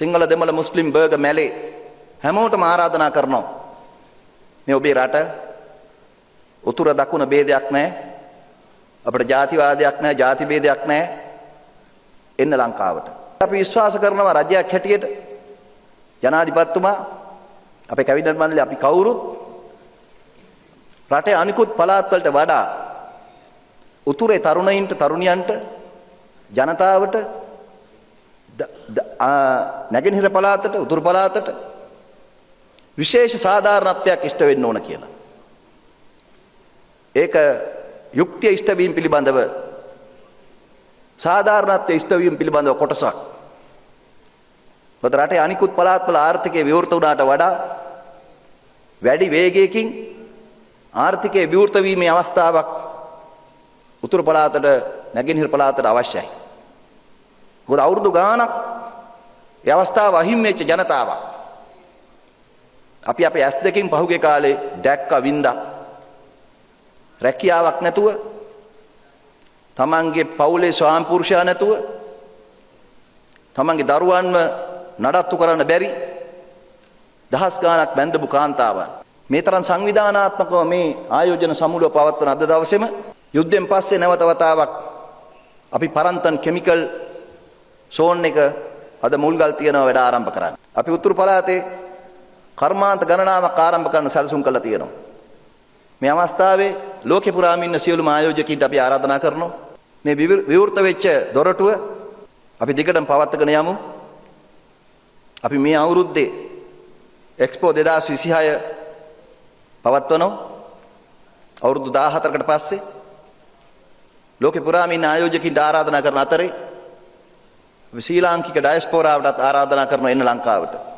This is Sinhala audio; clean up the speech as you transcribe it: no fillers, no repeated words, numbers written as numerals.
සිංහල දෙමළ මුස්ලිම් බර්ග මැලේ හැමෝටම ආරාධනා කරනවා. මේ ඔබේ රට උතුර දකුණ ભેදයක් නැහැ. අපිට ජාතිවාදයක් නැහැ, ජාති ભેදයක් නැහැ. එන්න ලංකාවට. අපි විශ්වාස කරනවා රජයක් හැටියට ජනාධිපතිතුමා අපේ කැබිනට් මණ්ඩලය අපි කවුරුත් රටේ අනිකුත් පළාත් වලට වඩා උතුරේ තරුණයින්ට තරුණියන්ට ජනතාවට නැගෙනහිර පළාතට උතුරු පළාතට විශේෂ සාධාරණත්වයක් ඉෂ්ට වෙන්න ඕන කියලා. ඒක යුක්තිය ඉෂ්ට වීම පිළිබඳව සාධාරණත්වයේ ඉෂ්ට වීම පිළිබඳව කොටසක්. රටේ අනිකුත් පළාත්වල ආර්ථිකය විවෘත වුණාට වඩා වැඩි වේගයකින් ආර්ථිකයේ විවෘත වීමේ අවස්ථාවක් උතුරු පළාතට නැගෙනහිර පළාතට අවශ්‍යයි. මොකද අවුරුදු ගාණක් ඒ අවස්ථාව අහිමි වෙච්ච ජනතාවක්. අපි අපේ ඇස් දෙකෙන් පහුගිය කාලේ දැක්ක වින්දා රැකියාවක් නැතුව තමන්ගේ පවුලේ ස්වාමි පුරුෂයා නැතුව තමන්ගේ දරුවන්ව නඩත්තු කරන්න බැරි දහස් ගාණක් බැඳපු කාන්තාවන් මේ තරම් සංවිධානාත්මකව මේ ආයෝජන සමුළුව පවත්වන අද දවසේම යුද්ධයෙන් පස්සේ නැවත වතාවක් අපි පරන්තන් කෙමිකල් සෝන් එක අද මුල්ගල් තියනවා වැඩ ආරම්භ කරන්න. අපි උතුරු පළාතේ කර්මාන්ත ගණනාවක් ආරම්භ කරන්න සැලසුම් කළා තියෙනවා. මේ අවස්ථාවේ ලෝකේ පුරාම ඉන්න සියලුම ආයෝජකයින්ට අපි ආරාධනා කරනවා මේ විවෘත වෙච්ච දොරටුව අපි දිගටම පවත්වාගෙන යමු. අපි මේ අවුරුද්දේ එක්ස්පෝ 2026 පවත්වනවා. අවුරුදු 14කට පස්සේ ලෝකේ පුරාම ඉන්න ආයෝජකයින්ට ආරාධනා කරන අතරේ අපි ශ්‍රී ලාංකික ඩයස්පෝරාවටත් ආරාධනා කරනවා එන්න ලංකාවට.